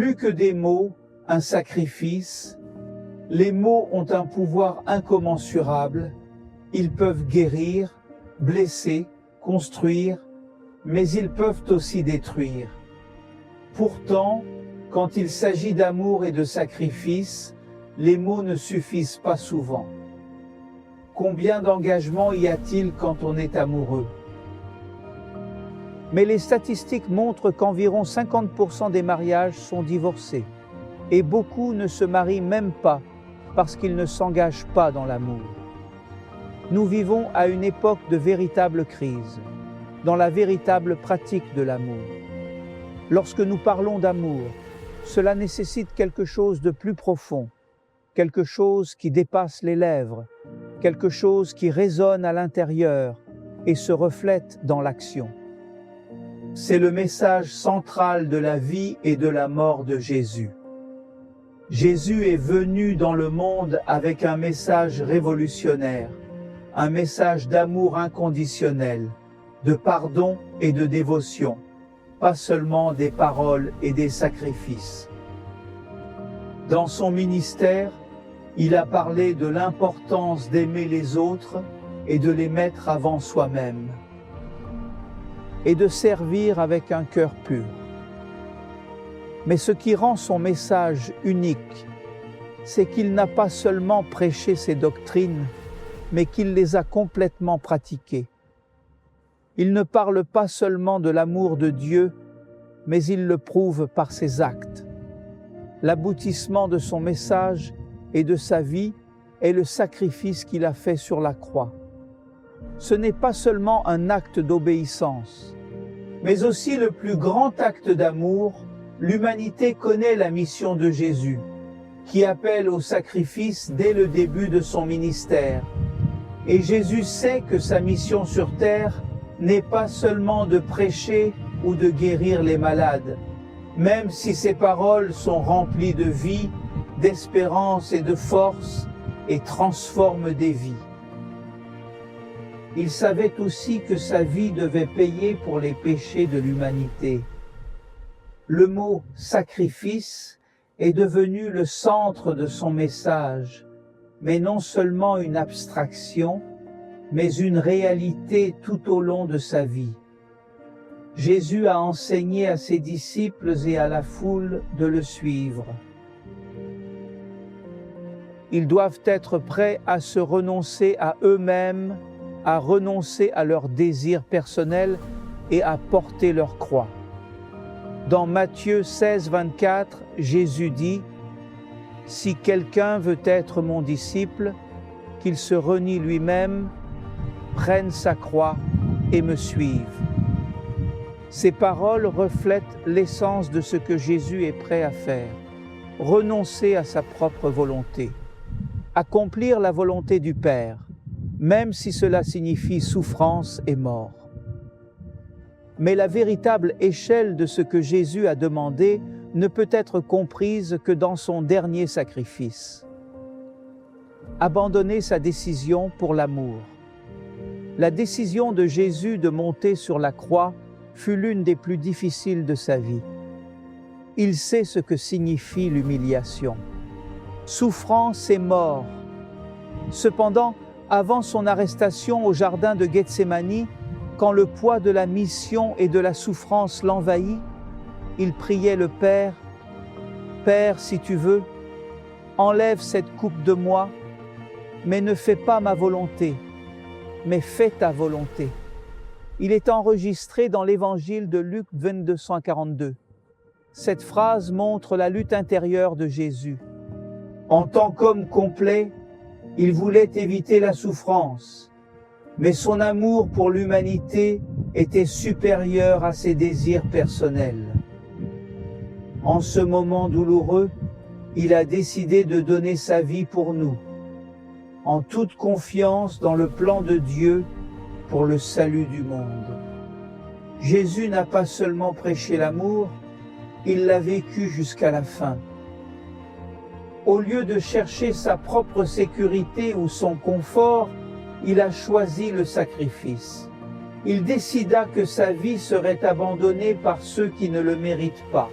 Plus que des mots, un sacrifice, les mots ont un pouvoir incommensurable. Ils peuvent guérir, blesser, construire, mais ils peuvent aussi détruire. Pourtant, quand il s'agit d'amour et de sacrifice, les mots ne suffisent pas souvent. Combien d'engagements y a-t-il quand on est amoureux? Mais les statistiques montrent qu'environ 50% des mariages sont divorcés. Et beaucoup ne se marient même pas parce qu'ils ne s'engagent pas dans l'amour. Nous vivons à une époque de véritable crise, dans la véritable pratique de l'amour. Lorsque nous parlons d'amour, cela nécessite quelque chose de plus profond, quelque chose qui dépasse les lèvres, quelque chose qui résonne à l'intérieur et se reflète dans l'action. C'est le message central de la vie et de la mort de Jésus. Jésus est venu dans le monde avec un message révolutionnaire, un message d'amour inconditionnel, de pardon et de dévotion, pas seulement des paroles et des sacrifices. Dans son ministère, il a parlé de l'importance d'aimer les autres et de les mettre avant soi-même, et de servir avec un cœur pur. Mais ce qui rend son message unique, c'est qu'il n'a pas seulement prêché ses doctrines, mais qu'il les a complètement pratiquées. Il ne parle pas seulement de l'amour de Dieu, mais il le prouve par ses actes. L'aboutissement de son message et de sa vie est le sacrifice qu'il a fait sur la croix. Ce n'est pas seulement un acte d'obéissance, mais aussi le plus grand acte d'amour. L'humanité connaît la mission de Jésus, qui appelle au sacrifice dès le début de son ministère. Et Jésus sait que sa mission sur terre n'est pas seulement de prêcher ou de guérir les malades, même si ses paroles sont remplies de vie, d'espérance et de force et transforment des vies. Il savait aussi que sa vie devait payer pour les péchés de l'humanité. Le mot « sacrifice » est devenu le centre de son message, mais non seulement une abstraction, mais une réalité tout au long de sa vie. Jésus a enseigné à ses disciples et à la foule de le suivre. Ils doivent être prêts à se renoncer à eux-mêmes, à renoncer à leurs désirs personnels et à porter leur croix. Dans Matthieu 16, 24, Jésus dit « Si quelqu'un veut être mon disciple, qu'il se renie lui-même, prenne sa croix et me suive. » Ces paroles reflètent l'essence de ce que Jésus est prêt à faire, renoncer à sa propre volonté, accomplir la volonté du Père, même si cela signifie souffrance et mort. Mais la véritable échelle de ce que Jésus a demandé ne peut être comprise que dans son dernier sacrifice. Abandonner sa décision pour l'amour. La décision de Jésus de monter sur la croix fut l'une des plus difficiles de sa vie. Il sait ce que signifie l'humiliation. Souffrance et mort. Cependant, avant son arrestation au jardin de Gethsémani, quand le poids de la mission et de la souffrance l'envahit, il priait le Père, « Père, si tu veux, enlève cette coupe de moi, mais ne fais pas ma volonté, mais fais ta volonté. » Il est enregistré dans l'évangile de Luc 2242. Cette phrase montre la lutte intérieure de Jésus. En tant qu'homme complet, il voulait éviter la souffrance, mais son amour pour l'humanité était supérieur à ses désirs personnels. En ce moment douloureux, il a décidé de donner sa vie pour nous, en toute confiance dans le plan de Dieu pour le salut du monde. Jésus n'a pas seulement prêché l'amour, il l'a vécu jusqu'à la fin. Au lieu de chercher sa propre sécurité ou son confort, il a choisi le sacrifice. Il décida que sa vie serait abandonnée par ceux qui ne le méritent pas.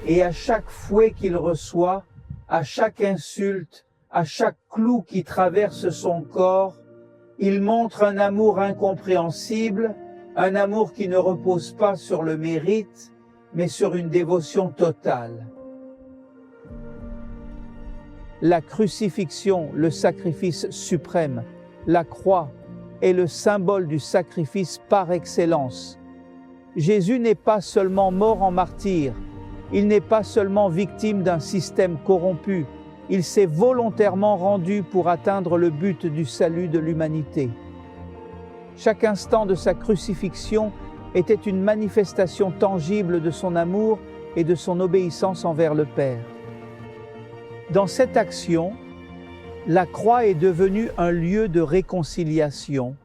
et à chaque fouet qu'il reçoit, à chaque insulte, à chaque clou qui traverse son corps, il montre un amour incompréhensible, un amour qui ne repose pas sur le mérite, mais sur une dévotion totale. La crucifixion, le sacrifice suprême, la croix est le symbole du sacrifice par excellence. Jésus n'est pas seulement mort en martyr, il n'est pas seulement victime d'un système corrompu, il s'est volontairement rendu pour atteindre le but du salut de l'humanité. Chaque instant de sa crucifixion était une manifestation tangible de son amour et de son obéissance envers le Père. Dans cette action, la croix est devenue un lieu de réconciliation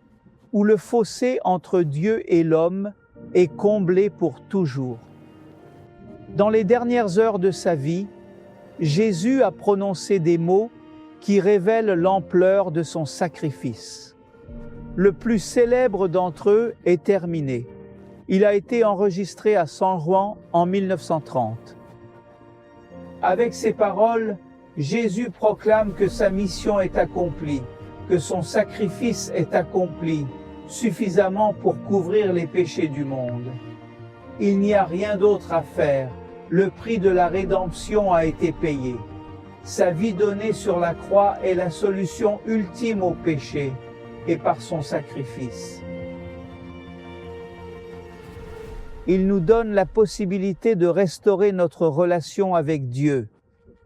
où le fossé entre Dieu et l'homme est comblé pour toujours. Dans les dernières heures de sa vie, Jésus a prononcé des mots qui révèlent l'ampleur de son sacrifice. Le plus célèbre d'entre eux est terminé. Il a été enregistré à San Juan en 1930. Avec ces paroles, Jésus proclame que sa mission est accomplie, que son sacrifice est accompli, suffisamment pour couvrir les péchés du monde. Il n'y a rien d'autre à faire. Le prix de la rédemption a été payé. Sa vie donnée sur la croix est la solution ultime au péché, et par son sacrifice. Il nous donne la possibilité de restaurer notre relation avec Dieu,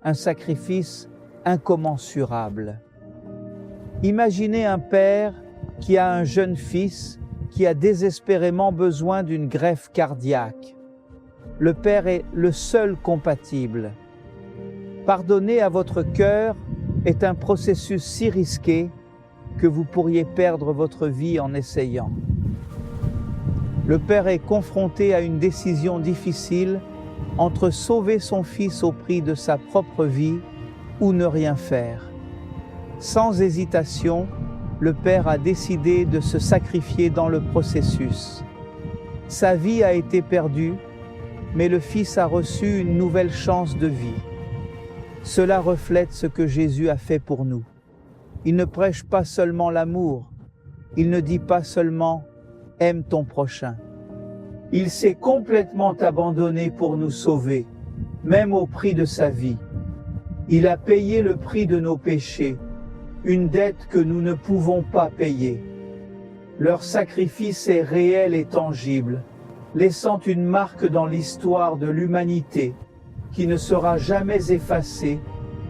un sacrifice incommensurable. Imaginez un père qui a un jeune fils qui a désespérément besoin d'une greffe cardiaque. Le père est le seul compatible. Pardonner à votre cœur est un processus si risqué que vous pourriez perdre votre vie en essayant. Le père est confronté à une décision difficile entre sauver son fils au prix de sa propre vie ou ne rien faire. Sans hésitation, le père a décidé de se sacrifier dans le processus. Sa vie a été perdue, mais le fils a reçu une nouvelle chance de vie. Cela reflète ce que Jésus a fait pour nous. Il ne prêche pas seulement l'amour, il ne dit pas seulement « aime ton prochain ». Il s'est complètement abandonné pour nous sauver, même au prix de sa vie. Il a payé le prix de nos péchés, une dette que nous ne pouvons pas payer. Leur sacrifice est réel et tangible, laissant une marque dans l'histoire de l'humanité qui ne sera jamais effacée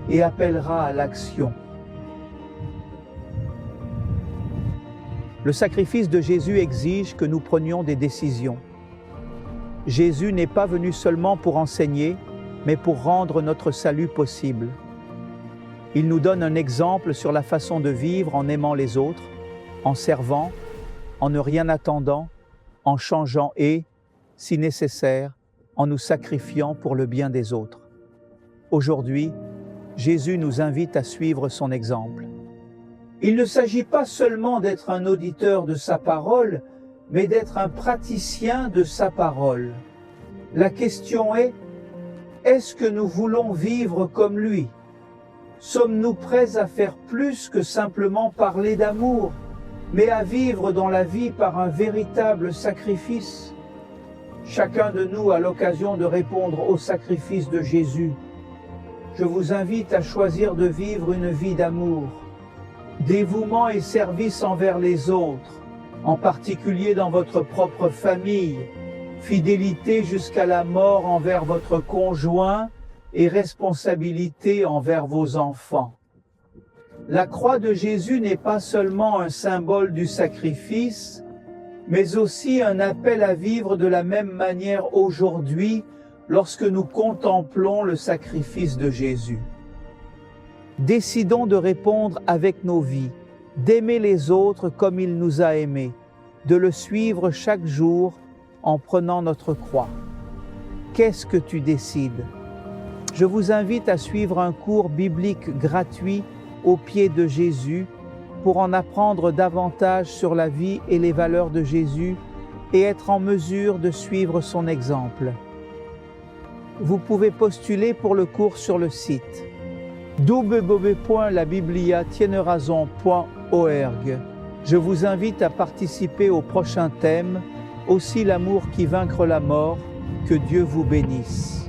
et appellera à l'action. Le sacrifice de Jésus exige que nous prenions des décisions. Jésus n'est pas venu seulement pour enseigner, mais pour rendre notre salut possible. Il nous donne un exemple sur la façon de vivre en aimant les autres, en servant, en ne rien attendant, en changeant et, si nécessaire, en nous sacrifiant pour le bien des autres. Aujourd'hui, Jésus nous invite à suivre son exemple. Il ne s'agit pas seulement d'être un auditeur de sa parole, mais d'être un praticien de sa parole. La question est, est-ce que nous voulons vivre comme lui? Sommes-nous prêts à faire plus que simplement parler d'amour, mais à vivre dans la vie par un véritable sacrifice? Chacun de nous a l'occasion de répondre au sacrifice de Jésus. Je vous invite à choisir de vivre une vie d'amour, dévouement et service envers les autres, en particulier dans votre propre famille, fidélité jusqu'à la mort envers votre conjoint et responsabilité envers vos enfants. La croix de Jésus n'est pas seulement un symbole du sacrifice, mais aussi un appel à vivre de la même manière aujourd'hui lorsque nous contemplons le sacrifice de Jésus. Décidons de répondre avec nos vies, d'aimer les autres comme il nous a aimés, de le suivre chaque jour en prenant notre croix. Qu'est-ce que tu décides? Je vous invite à suivre un cours biblique gratuit au pied de Jésus pour en apprendre davantage sur la vie et les valeurs de Jésus et être en mesure de suivre son exemple. Vous pouvez postuler pour le cours sur le site www.labibliatienerazon.org. Je vous invite à participer au prochain thème, aussi l'amour qui vaincre la mort. Que Dieu vous bénisse.